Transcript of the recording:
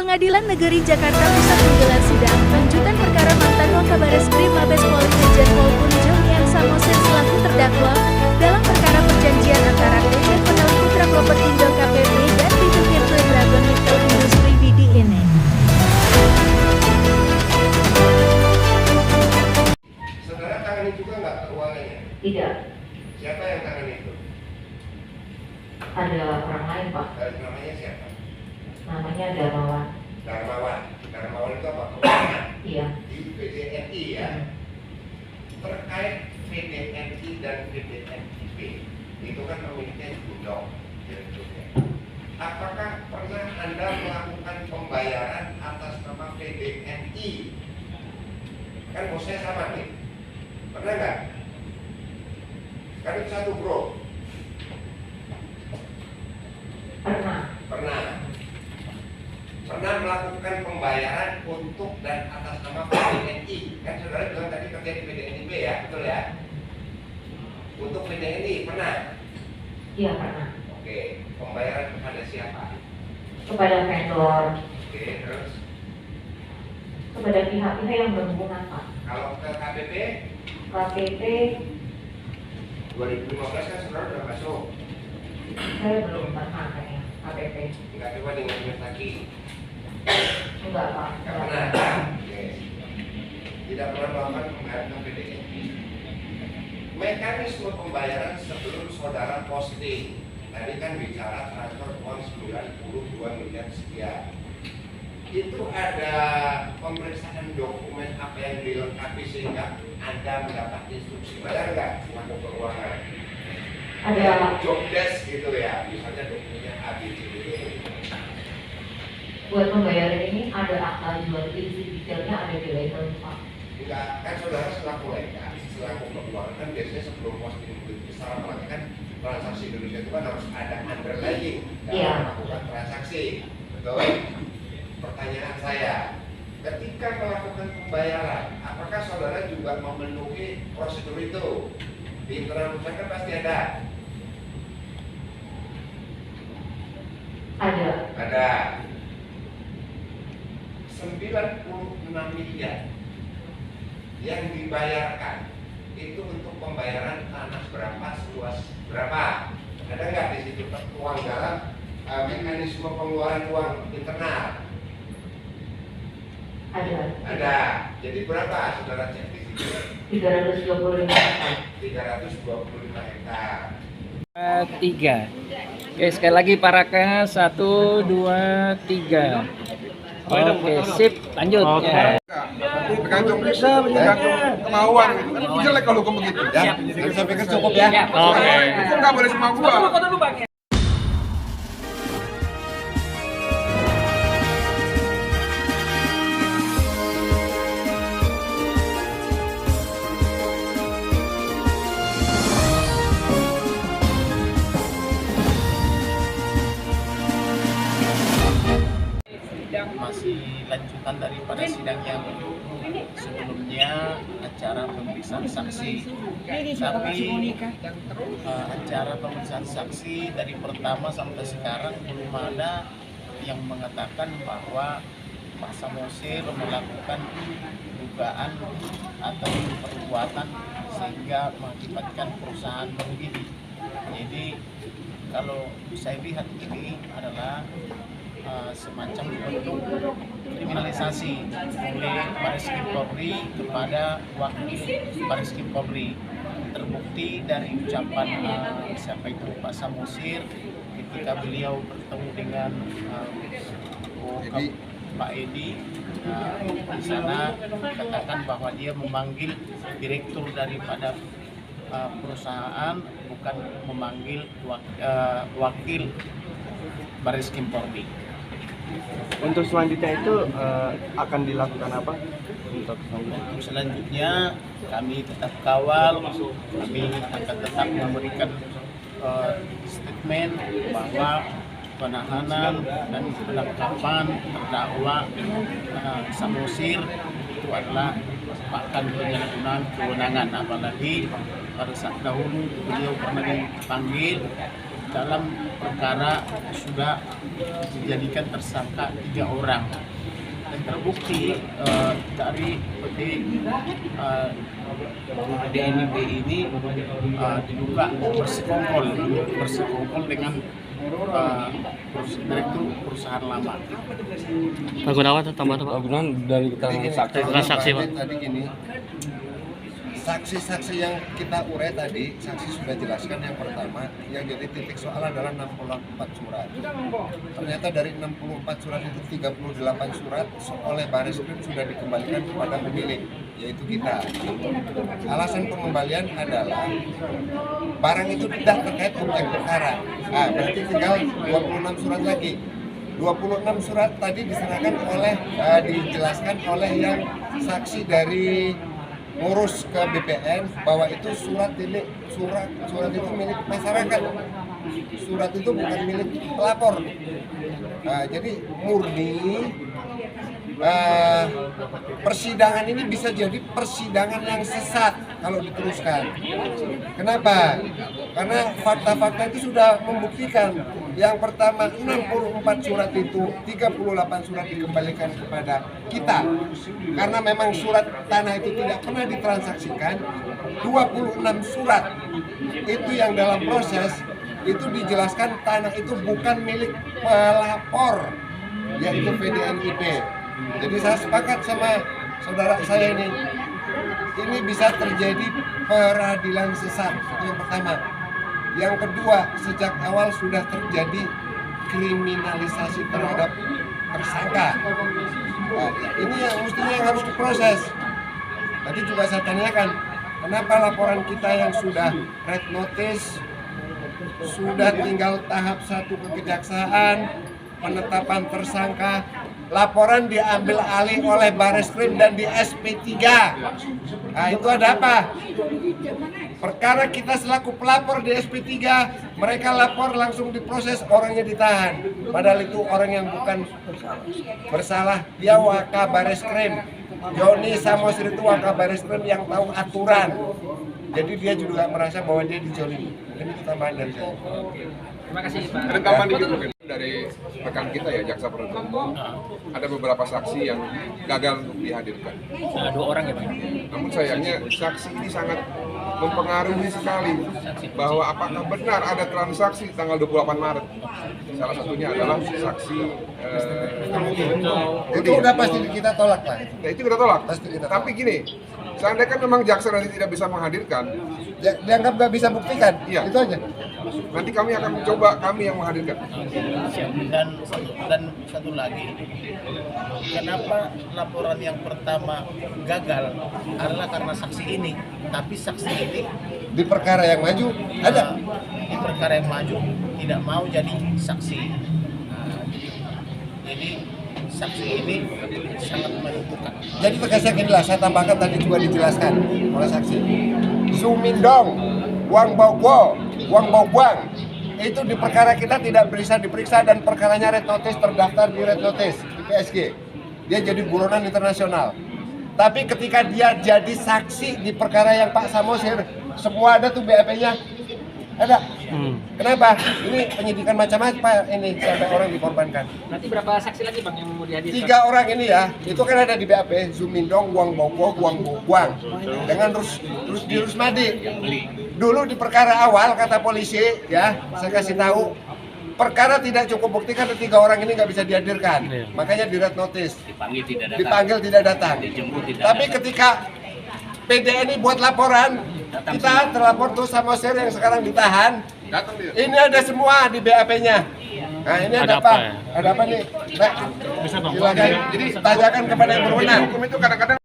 Pengadilan Negeri Jakarta Pusat menggelar sidang lanjutan perkara mantan Wakabareskrim Mabes Polri Irjen Pol Jonian Samosir selaku terdakwa dalam perkara perjanjian antara PT Penel Putra Propertindo KPP dan Bidukir Dragon Nickel Industri BDIN. Saudara tangani juga nggak keuangannya? Tidak. Siapa yang tangani itu? Ada orang lain, Pak. Namanya siapa? Namanya Darmawan. Darmawan itu apa? Keuangan? Iya. Di PDNI ya. Terkait PDNI dan PDNIP itu kan memiliki gudang direkturnya. Apakah pernah Anda melakukan pembayaran atas nama PDNI? Kan bosnya sama nih. Pernah nggak? Kan itu satu bro. Pernah melakukan pembayaran untuk dan atas nama PDNI. Kan saudara bilang tadi kerja di PDNIP ya, betul ya? Untuk PDNI pernah? Iya, pernah. Oke, pembayaran kepada siapa? Kepada vendor. Oke, terus? Kepada pihak-pihak yang berhubungan, Pak. Kalau ke KPP? KPP 2015 kan saudara udah masuk. saya belum pernah kayaknya KPP. Nggak coba diingat lagi. Enggak, Pak. Nggak pernah. Oke. Tidak pernah melakukan pembayaran ke PDNI. Mekanisme pembayaran sebelum saudara posting. Tadi kan bicara transfer uang 92 miliar sekian. Itu ada pemeriksaan dokumen apa yang dilengkapi sehingga Anda mendapat instruksi bayar nggak selaku keuangan? Ada Job desk gitu ya, misalnya dokumennya ABC gitu. buat pembayaran ini ada akta jual beli, detailnya ada di label, Pak. Enggak, kan saudara selaku legal, selaku keuangan kan biasanya sebelum posting besar apalagi kan transaksi Indonesia itu kan harus ada underlying dalam melakukan transaksi, betul? Pertanyaan saya, ketika melakukan pembayaran, apakah saudara juga memenuhi prosedur itu? Di internal perusahaan kan pasti ada. Ada. 96 miliar yang dibayarkan itu untuk pembayaran tanah berapa, seluas berapa? Ada nggak di situ uang dalam mekanisme pengeluaran uang internal? Ada. Jadi berapa saudara cek di situ? 325 hektar. 325 hektar. 3. Oke, sekali lagi paraka 1, 2, 3. Oke, sip, lanjut. Oke. Ya. Tergantung bisa, tergantung kemauan. Kan jelek kalau hukum begitu. Ya, saya pikir cukup ya. Oke. Hukum nggak boleh sama gua. Masih lanjutan daripada sidang yang sebelumnya, acara pemeriksaan saksi. Tapi acara pemeriksaan saksi dari pertama sampai sekarang belum ada yang mengatakan bahwa Pak Samosir melakukan dugaan atau perbuatan sehingga mengakibatkan perusahaan merugi. Jadi kalau saya lihat ini adalah semacam bentuk kriminalisasi oleh Bareskrim Polri kepada wakil Bareskrim Polri. Terbukti dari ucapan siapa itu Pak Samosir ketika beliau bertemu dengan Pak Edi, di sana katakan bahwa dia memanggil direktur daripada perusahaan, bukan memanggil wakil Bareskrim Polri. Untuk selanjutnya itu akan dilakukan apa? Untuk selanjutnya kami tetap kawal, kami akan tetap memberikan statement bahwa penahanan dan penangkapan terdakwa Samosir itu adalah merupakan penyalahgunaan kewenangan, apalagi pada saat dahulu beliau pernah dipanggil dalam perkara sudah dijadikan tersangka 3 orang dan terbukti dari DNB ini diduga bersekongkol dengan direktur perusahaan lama. Pak Gunawan tambah Pak. Gunawan dari Transaksi Pak. Tadi gini, saksi-saksi yang kita urai tadi, saksi sudah jelaskan yang pertama, yang jadi titik soal adalah 64 surat. Ternyata dari 64 surat itu 38 surat oleh Bareskrim sudah dikembalikan kepada pemilik, yaitu kita. Alasan pengembalian adalah barang itu tidak terkait objek perkara. Nah, berarti tinggal 26 surat lagi. 26 surat tadi diserahkan oleh, dijelaskan oleh yang saksi dari ngurus ke BPN bahwa itu surat itu milik masyarakat. Surat itu bukan milik pelapor. Nah, jadi murni persidangan ini bisa jadi persidangan yang sesat kalau diteruskan. Kenapa? Karena fakta-fakta itu sudah membuktikan. Yang pertama, 64 surat itu 38 surat dikembalikan kepada kita karena memang surat tanah itu tidak pernah ditransaksikan. 26 surat itu yang dalam proses itu dijelaskan tanah itu bukan milik pelapor, yaitu PDNIP. Jadi saya sepakat sama saudara saya ini bisa terjadi peradilan sesat, yang pertama. Yang kedua, sejak awal sudah terjadi kriminalisasi terhadap tersangka. Nah, ini yang mestinya yang harus diproses. Tadi juga saya tanyakan, kenapa laporan kita yang sudah red notice, sudah tinggal tahap 1 ke kejaksaan, penetapan tersangka, laporan diambil alih oleh Bareskrim dan di SP3. Nah, itu ada apa? Perkara kita selaku pelapor di SP3, mereka lapor langsung diproses, orangnya ditahan. Padahal itu orang yang bukan bersalah, dia Wakabareskrim. Joni Samosir itu Wakabareskrim yang tahu aturan. Jadi dia juga merasa bahwa dia dijolimi. Ini tambahan dari saya. Terima kasih Pak. Ada tambahan dikit mungkin dari rekan kita ya, jaksa penuntut umum. Ada beberapa saksi yang gagal untuk dihadirkan. Nah, 2 orang ya Pak. Namun sayangnya saksi ini sangat mempengaruhi sekali bahwa apakah benar ada transaksi tanggal 28 Maret. Salah satunya adalah saksi Itu udah pasti kita tolak, Pak. Nah, itu kita tolak. Pasti kita tolak. Tapi gini, seandainya kan memang jaksa nanti tidak bisa menghadirkan, Dianggap nggak bisa buktikan, Iya. itu aja. nanti kami akan mencoba yang menghadirkan. Dan satu lagi, kenapa laporan yang pertama gagal adalah karena saksi ini, tapi saksi ini Di perkara yang maju ada. di perkara yang maju tidak mau jadi saksi. Jadi saksi ini sangat menentukan. Jadi tegasnya ginilah, saya tambahkan tadi juga dijelaskan oleh saksi. Sumindong, Wang Bogwang, itu di perkara kita tidak bisa diperiksa dan perkaranya red notice, terdaftar di red notice di PSG. Dia jadi buronan internasional. Tapi ketika dia jadi saksi di perkara yang Pak Samosir, semua ada tuh BAP-nya. Ada. Kenapa? Ini penyidikan macam apa ini sampai orang dikorbankan. Nanti berapa saksi lagi Bang yang mau dihadirkan? 3 orang ini ya, itu kan ada di BAP, Sumindong, Wang Bogwang, dengan di Rusmadi. Dulu di perkara awal kata polisi, ya, saya kasih tahu, perkara tidak cukup bukti karena 3 orang ini nggak bisa dihadirkan, makanya di red notice, dipanggil tidak datang. Tapi ketika PDNI buat laporan, kita terlapor tuh sama Samosir yang sekarang ditahan. Ini ada semua di BAP-nya. Nah, ini ada apa? Ada apa nih? Nah, silakan. Jadi tanyakan kepada yang berwenang. Hukum itu kadang-kadang